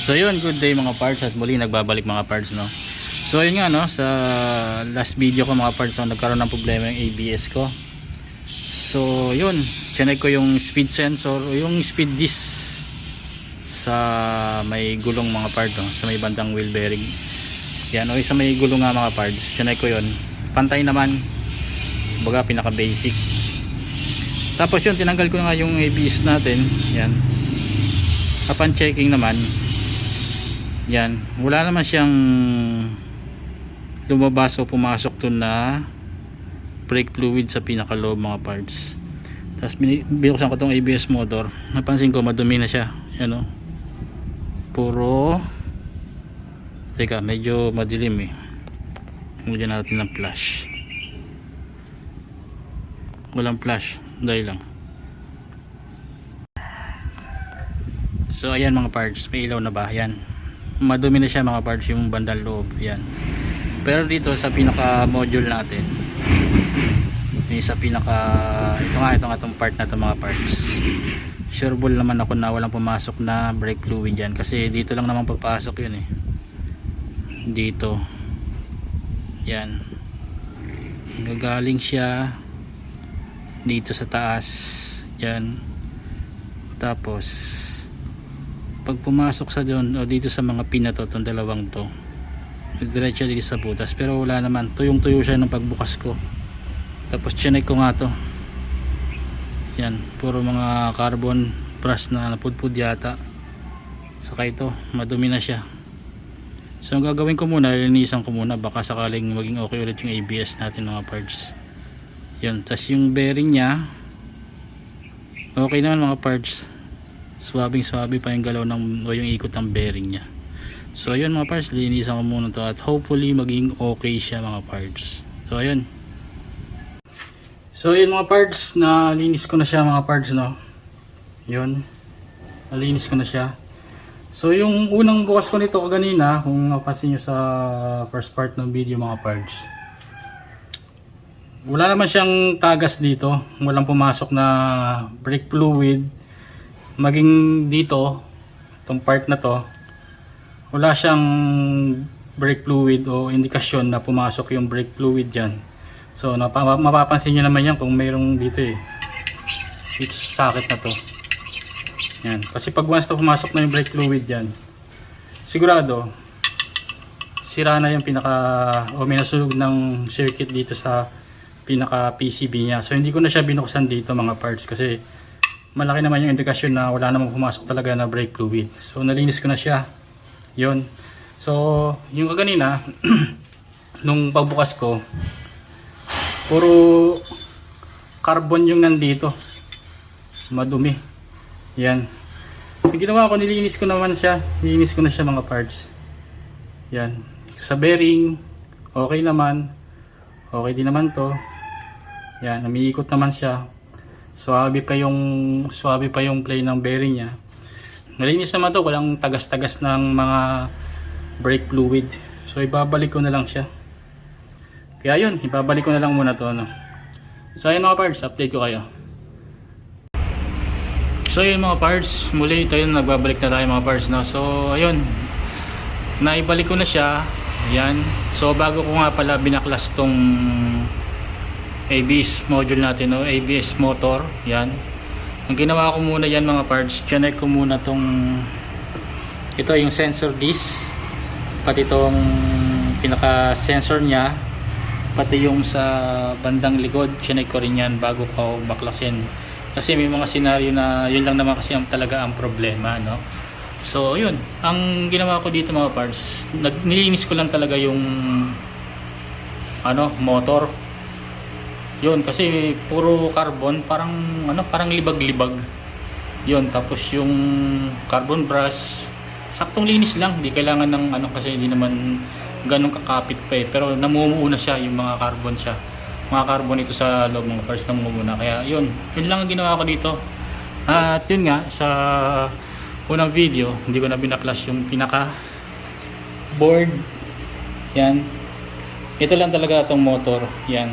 So yun, good day mga parts, at muli nagbabalik mga parts, no. So yun nga, no, sa last video ko mga parts, no, nagkaroon ng problema yung ABS ko. So yun, chinek ko yung speed sensor o yung speed disc sa may gulong mga parts, no, sa may bandang wheel bearing. Yan, o sa may gulong nga mga parts, chinek ko yun, pantay naman, baga pinaka basic. Tapos yun, tinanggal ko nga yung ABS natin. Yan, upon checking naman, yan, wala naman siyang lumabas o pumasok to na brake fluid sa pinakaloob mga parts. Tapos binuksan ko tong ABS motor, napansin ko madumi na siya. Yan, o, puro, teka, medyo madilim eh. Bigyan natin ng flash. Walang flash, dahil lang. So ayan mga parts, may ilaw na ba? Yan, madumi na siya mga parts yung bandang loob. Yan, pero dito sa pinaka module natin, yung sa pinaka, itong part na to mga parts, sureball naman ako na walang pumasok na brake fluid yan, kasi dito lang naman papasok yun eh, dito. Yan, gagaling siya dito sa taas. Yan, tapos pag pumasok sa doon o dito sa mga pin na to, itong dalawang to, diretso dito sa butas, pero wala naman, tuyong tuyo siya ng pagbukas ko. Tapos chinek ko nga to, yan, puro mga carbon brush na napudpud yata, saka ito madumi na siya. So ang gagawin ko muna, linisan ko muna, baka sakaling maging okay ulit yung ABS natin mga parts. Yun, tas yung bearing nya okay naman mga parts, swabe pa yung galaw ng, o yung ikot ng bearing nya. So ayun mga parts, linisan ko muna to at hopefully maging okay siya mga parts. So ayun, mga parts, nalinis ko na siya mga parts, no. Yun, nalinis ko na siya. So yung unang bukas ko nito kaganina, kung napansin nyo sa first part ng video mga parts, wala naman siyang tagas dito, walang pumasok na brake fluid. Maging dito, itong part na to, wala siyang brake fluid o indikasyon na pumasok yung brake fluid dyan. So mapapansin nyo naman yan kung mayroong dito eh, dito sa socket na to. Yan, kasi pag once na pumasok na yung brake fluid dyan, sigurado sira na yung pinaka, o may nasunog ng circuit dito sa pinaka PCB nya. So hindi ko na siya binuksan dito mga parts, kasi malaki naman yung indikasyon na wala namang pumasok talaga na brake fluid. So nalinis ko na siya. Yun, so yung kaganina nung pagbukas ko, puro carbon yung nandito, madumi. Yan, so ginawa ko, nilinis ko naman siya, nilinis ko na siya mga parts. Yan, sa bearing okay naman, okay din naman to. Yan, umiikot naman siya, swabe pa yung play ng bearing niya. Nalinis naman to, walang tagas-tagas ng mga brake fluid. So ibabalik ko na lang siya. Kaya yun, ibabalik ko na lang muna to, no? So ayun mga parts, update ko kayo. So ayun mga parts, muli tayo, nagbabalik na tayo mga parts, no? So ayun, naibalik ko na siya. Yan, so bago ko nga pala binaklas tong ABS module natin, no? ABS motor. Yan, ang ginawa ko muna yan mga parts, chinek ko muna tong, ito yung sensor disc, pati itong pinaka sensor nya, pati yung sa bandang likod, chinek ko rin yan bago ko baklasin. Kasi may mga senaryo na yun lang naman kasi talaga ang problema, no? So yun, ang ginawa ko dito mga parts, nilinis ko lang talaga yung motor. Yun, kasi puro carbon, parang libag-libag. Yun, tapos yung carbon brush, saktong linis lang, di kailangan ng kasi hindi naman ganun kakapit pa eh. Pero namumuuna siya, yung mga carbon ito sa loob mga parts, namumuuna. Kaya yun lang ang ginawa ko dito. At yun nga, sa unang video, hindi ko na binaklas yung pinaka board. Yan, ito lang talaga itong motor. Yan,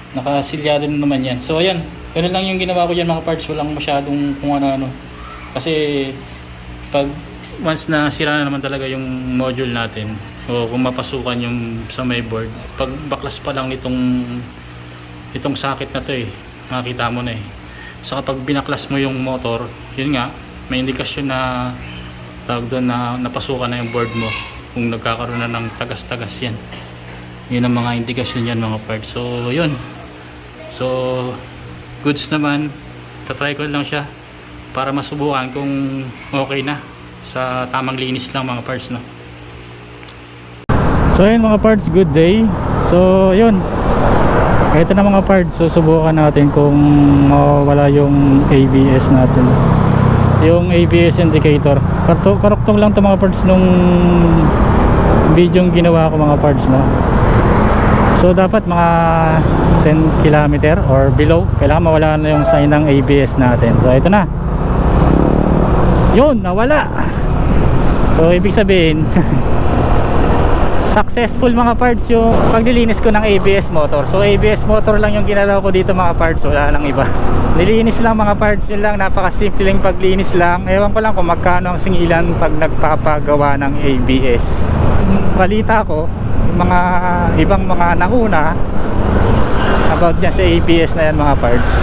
nakasilyado na naman yan. So ayan, ganun lang yung ginawa ko dyan mga parts, walang masyadong kung ano-ano. Kasi pag once na sira na naman talaga yung module natin o kung mapasukan yung sa may board, pag baklas pa lang itong socket na to makita mo na so kapag binaklas mo yung motor, yun nga may indikasyon na tawag doon na napasukan na yung board mo kung nagkakaroon na ng tagas-tagas yan. Yun ang mga indikasyon yan mga parts. So yun, so goods naman, tatry ko lang siya para masubukan kung okay na sa tamang linis lang mga parts, no? So yun mga parts, good day. So yun, ito na mga parts, susubukan natin kung mawala yung ABS natin, yung ABS indicator. Karuktong lang to mga parts nung video yung ginawa ko mga parts, no? So dapat mga 10 km or below kailangan mawala na yung sign ng ABS natin. So ito na, yun, nawala. So ibig sabihin successful mga parts yung paglilinis ko ng ABS motor. So ABS motor lang yung ginalaw ko dito mga parts, wala lang iba. Nilinis lang mga parts, yun lang, napakasimpleng paglinis lang. Ewan ko lang kung magkano ang singilan pag nagpapagawa ng ABS. Balita ko mga ibang mga nauna about dyan sa ABS na yan mga parts,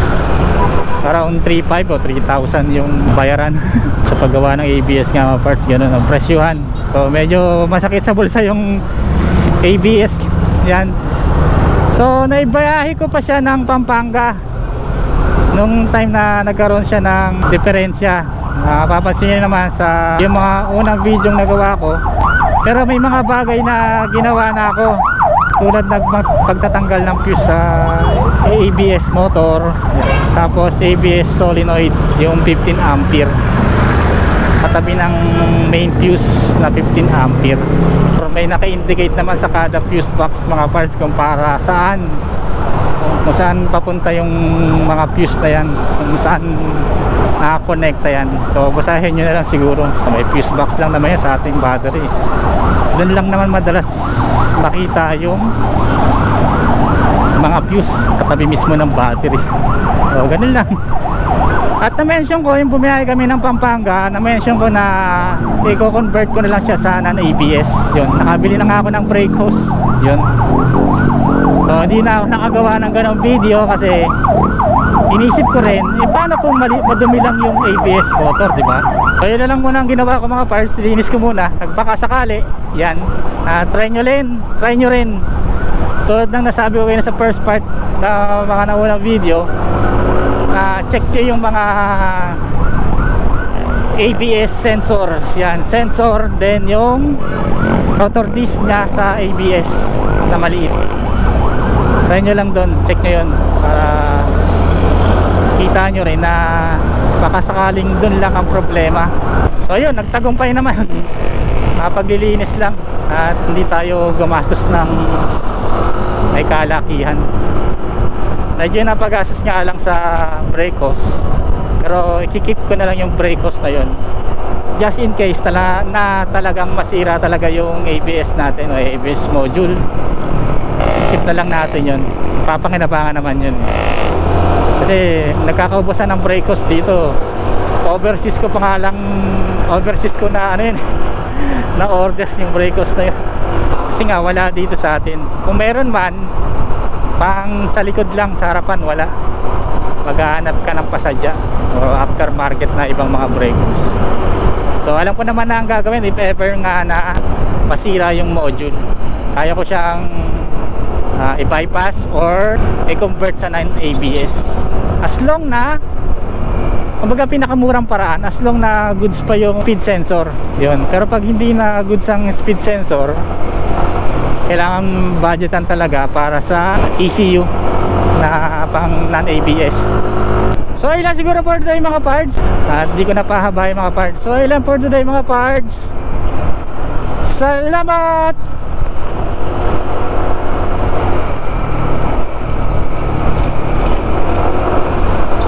around 3,500 o 3,000 yung bayaran sa paggawa ng ABS nga mga parts, ganun ang presyuhan. So medyo masakit sa bulsa yung ABS yan. So naibayahe ko pa siya ng Pampanga nung time na nagkaroon siya ng diferensya. Papansin niyo naman sa yung mga unang video na nagawa ko, pero may mga bagay na ginawa na ako, tulad ng pagtatanggal ng fuse sa ABS motor, tapos ABS solenoid yung 15 ampere katabi ng main fuse na 15 ampere. May naka-indicate naman sa kada fuse box mga parts kung para saan, kung saan papunta yung mga fuse na yan, kung saan nakakonekta yan. So basahin nyo na lang siguro sa may fuse box lang naman yan sa ating battery. Doon lang naman madalas makita yung mga fuse katabi mismo ng battery. So ganun lang. At na-mention ko yung bumiyahe kami ng Pampanga, na-mention ko na i-convert ko na lang siya sa non-ABS. Yun, nakabili na nga ako ng brake hose. Yun. So hindi na ako nakagawa ng ganong video kasi inisip ko rin, paano kung madumi lang yung ABS motor, di ba? So yun na lang muna ang ginawa ko mga parts, linis ko muna, nagbaka sakali, yan, try nyo rin. Tulad ng nasabi ko kayo sa first part na mga naunang video, check nyo yung mga ABS sensor, yan, sensor, then yung rotor disc nya sa ABS na maliit. Try nyo lang doon, check nyo yun para kita nyo rin na baka sakaling dun lang ang problema. So ayun, nagtagumpay naman. Paglilinis lang at hindi tayo gumastos ng may kalakihan. Medyo napagastos nga lang sa brake hose, pero ikikip ko na lang yung brake hose na yun just in case na talagang masira talaga yung ABS natin o ABS module. Ikip na lang natin yun, papakinabangan naman yun kasi nagkakaubusan ng brake hose dito. Overseas ko pa nga lang, overseas ko na ano yun na order yung brake hose na yun kasi nga wala dito sa atin. Kung meron man pang sa likod lang, sa harapan wala. Maghahanap ka ng pasadya o aftermarket na ibang mga brake hose. So alam ko naman na ang gagawin if ever nga na masira yung module, kaya ko siyang i-bypass or i-convert sa non-ABS as long na, kumbaga pinakamurang paraan, as long na goods pa yung speed sensor yun. Pero pag hindi na goods ang speed sensor, kailangan budgetan talaga para sa ECU na pang non-ABS. So ilan siguro for today mga parts, at di ko na pahabay mga parts. So ilan for today mga parts, salamat.